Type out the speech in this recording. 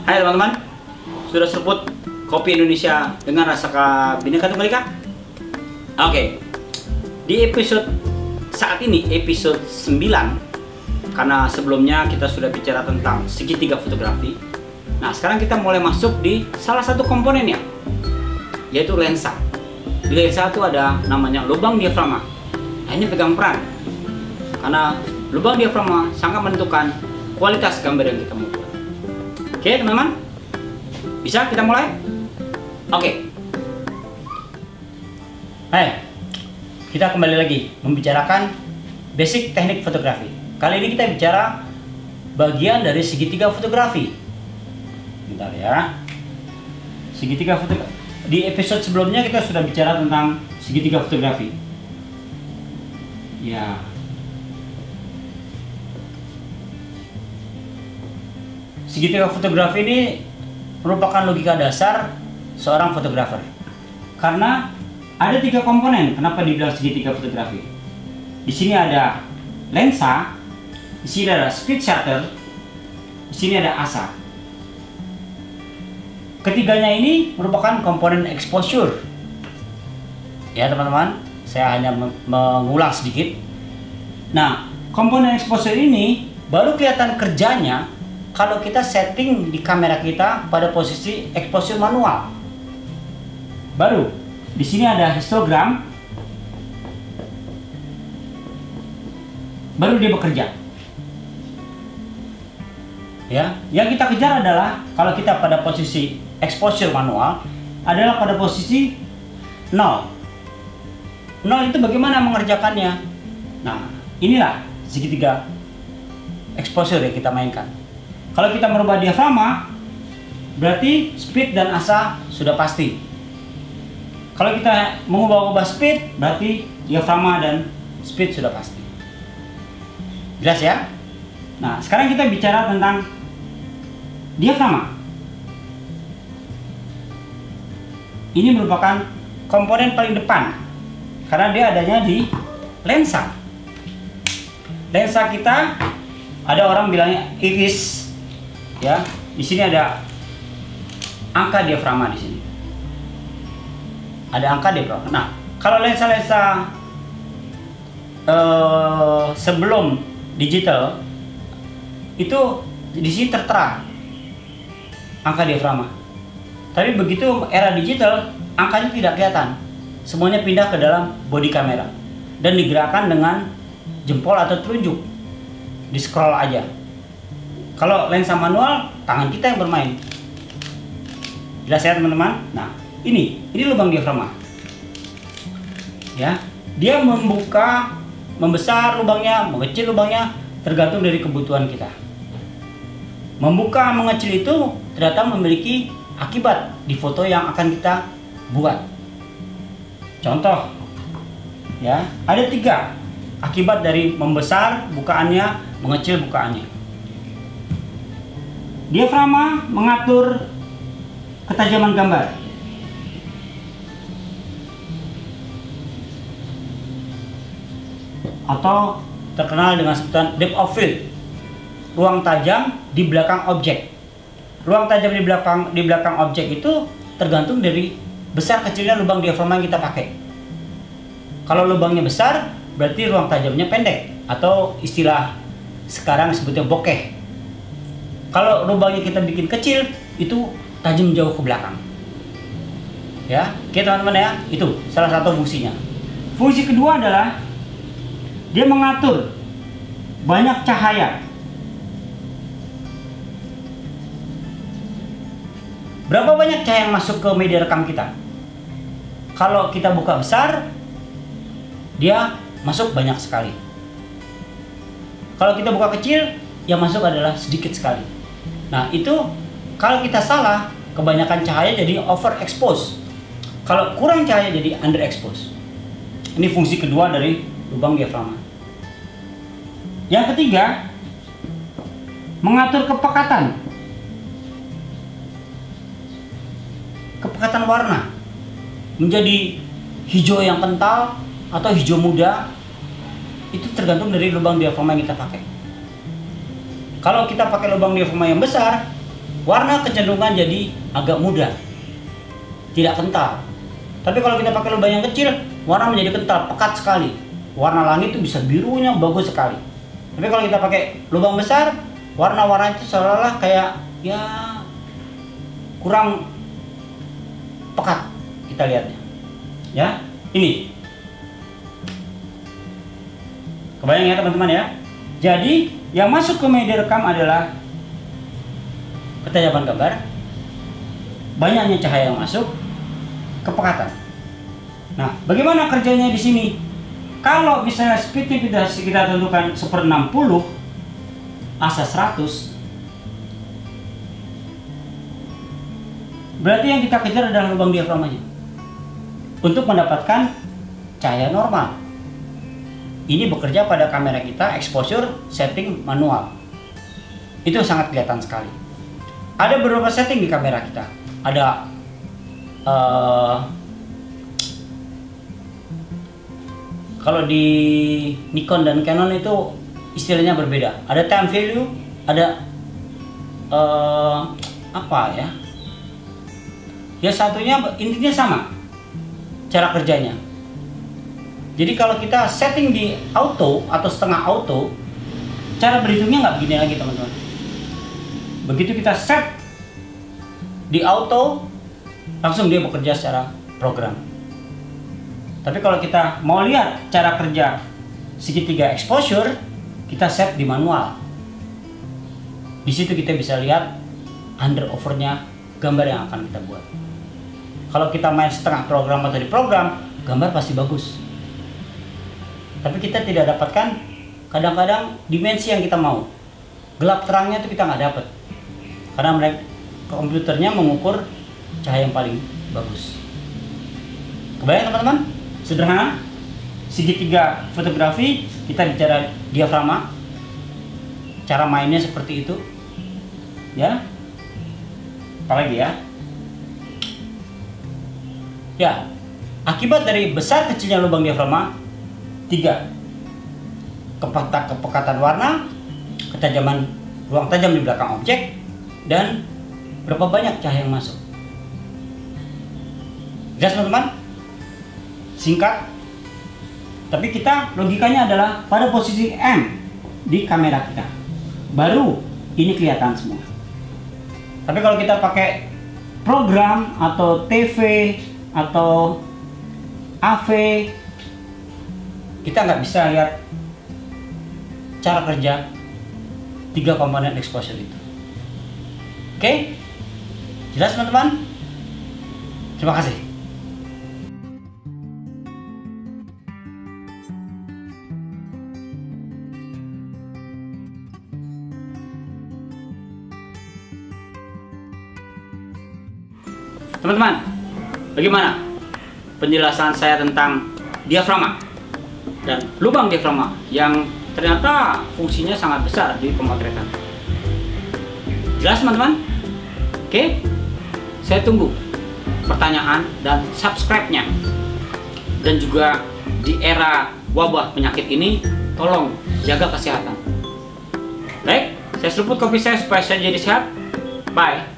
Hai teman-teman, sudah seruput kopi Indonesia dengan rasa Bhinneka Tunggal Ika? Oke, di episode saat ini, episode 9, karena sebelumnya kita sudah bicara tentang segitiga fotografi. Nah, sekarang kita mulai masuk di salah satu komponennya, yaitu lensa. Di lensa itu ada namanya lubang diafragma. Nah, ini pegang peran, karena lubang diafragma sangat menentukan kualitas gambar yang kita mau buat. Oke teman-teman, bisa kita mulai? Oke. Hai, kita kembali lagi membicarakan basic teknik fotografi. Kali ini kita bicara bagian dari segitiga fotografi. Bentar ya. Segitiga fotografi. Di episode sebelumnya kita sudah bicara tentang segitiga fotografi. Ya. Segitiga fotografi ini merupakan logika dasar seorang fotografer. Karena ada 3 komponen kenapa dibilang segitiga fotografi. Di sini ada lensa, di sini ada speed shutter, di sini ada asa. Ketiganya ini merupakan komponen exposure. Ya teman-teman, saya hanya mengulang sedikit. Nah, komponen exposure ini baru kelihatan kerjanya kalau kita setting di kamera kita pada posisi exposure manual. Baru di sini ada histogram, baru dia bekerja. Ya, yang kita kejar adalah kalau kita pada posisi exposure manual adalah pada posisi 0. 0 itu bagaimana mengerjakannya? Nah, inilah segitiga exposure yang kita mainkan. Kalau kita merubah diafragma, berarti speed dan asa sudah pasti. Kalau kita mengubah speed, berarti diafragma dan speed sudah pasti. Jelas ya? Nah, sekarang kita bicara tentang diafragma. Ini merupakan komponen paling depan, karena dia adanya di lensa. Lensa kita, ada orang bilangnya iris. Ya, di sini ada angka diafragma di sini. Ada angka diafragma. Nah, kalau lensa-lensa sebelum digital itu di sini tertera angka diafragma. Tapi begitu era digital, angkanya tidak kelihatan. Semuanya pindah ke dalam body kamera dan digerakkan dengan jempol atau telunjuk. Di scroll aja. Kalau lensa manual, tangan kita yang bermain. Jelas ya teman-teman? Nah, ini lubang diafragma. Ya, dia membuka, membesar lubangnya, mengecil lubangnya, tergantung dari kebutuhan kita. Membuka, mengecil itu ternyata memiliki akibat di foto yang akan kita buat. Contoh, ya, ada 3 akibat dari membesar bukaannya, mengecil bukaannya. Diafragma mengatur ketajaman gambar. Atau terkenal dengan sebutan depth of field. Ruang tajam di belakang objek. Ruang tajam di belakang objek itu tergantung dari besar kecilnya lubang diafragma yang kita pakai. Kalau lubangnya besar, berarti ruang tajamnya pendek, atau istilah sekarang sebutnya bokeh. Kalau lubangnya kita bikin kecil, itu tajam jauh ke belakang. Ya, oke teman-teman ya, itu salah satu fungsinya. Fungsi kedua adalah dia mengatur banyak cahaya. Berapa banyak cahaya yang masuk ke media rekam kita? Kalau kita buka besar, dia masuk banyak sekali. Kalau kita buka kecil, yang masuk adalah sedikit sekali. Nah, itu kalau kita salah, kebanyakan cahaya jadi overexpose. Kalau kurang cahaya jadi underexpose. Ini fungsi kedua dari lubang diafragma. Yang ketiga, mengatur kepekatan. Kepekatan warna menjadi hijau yang kental atau hijau muda, itu tergantung dari lubang diafragma yang kita pakai. Kalau kita pakai lubang diafragma yang besar, warna kecenderungan jadi agak muda, tidak kental. Tapi kalau kita pakai lubang yang kecil, warna menjadi kental, pekat sekali. Warna langit itu bisa birunya bagus sekali. Tapi kalau kita pakai lubang besar, warna-warna itu seolah-olah kayak ya kurang pekat kita lihatnya. Ya, ini. Kebayang ya teman-teman ya. Jadi yang masuk ke media rekam adalah ketajaman gambar, banyaknya cahaya yang masuk, kepekatan. Nah, bagaimana kerjanya di sini? Kalau misalnya speednya kita tentukan 1/60, asa 100, berarti yang kita kejar adalah lubang diafragmanya untuk mendapatkan cahaya normal. Ini bekerja pada kamera kita, exposure setting manual. Itu sangat kelihatan sekali. Ada beberapa setting di kamera kita. Ada kalau di Nikon dan Canon itu istilahnya berbeda. Ada time value, ada apa ya? Ya satunya intinya sama cara kerjanya. Jadi kalau kita setting di auto atau setengah auto, cara berhitungnya nggak begini lagi teman-teman. Begitu kita set di auto, langsung dia bekerja secara program. Tapi kalau kita mau lihat cara kerja segitiga exposure, kita set di manual. Di situ kita bisa lihat under overnya gambar yang akan kita buat. Kalau kita main setengah program atau di program, gambar pasti bagus. Tapi kita tidak dapatkan kadang-kadang dimensi yang kita mau. Gelap terangnya itu kita nggak dapat. Karena mereka komputernya mengukur cahaya yang paling bagus. Kebayang teman-teman? Sederhana. Segitiga fotografi, kita bicara diafragma. Cara mainnya seperti itu. Ya. Apalagi ya? Ya, akibat dari besar kecilnya lubang diafragma, 3. Kepekatan warna, ketajaman ruang tajam di belakang objek, dan berapa banyak cahaya yang masuk. Jelas teman-teman? Singkat, tapi kita logikanya adalah pada posisi M di kamera kita, baru ini kelihatan semua. Tapi kalau kita pakai program atau TV atau AV, kita nggak bisa lihat cara kerja 3 komponen exposure itu. Oke? Jelas teman-teman? Terima kasih. Teman-teman, bagaimana penjelasan saya tentang diafragma dan lubang diafragma yang ternyata fungsinya sangat besar di pemotretan? Jelas teman-teman? Oke, saya tunggu pertanyaan dan subscribe-nya. Dan juga di era wabah penyakit ini, tolong jaga kesehatan. Baik, saya seruput kopi saya supaya saya jadi sehat. Bye.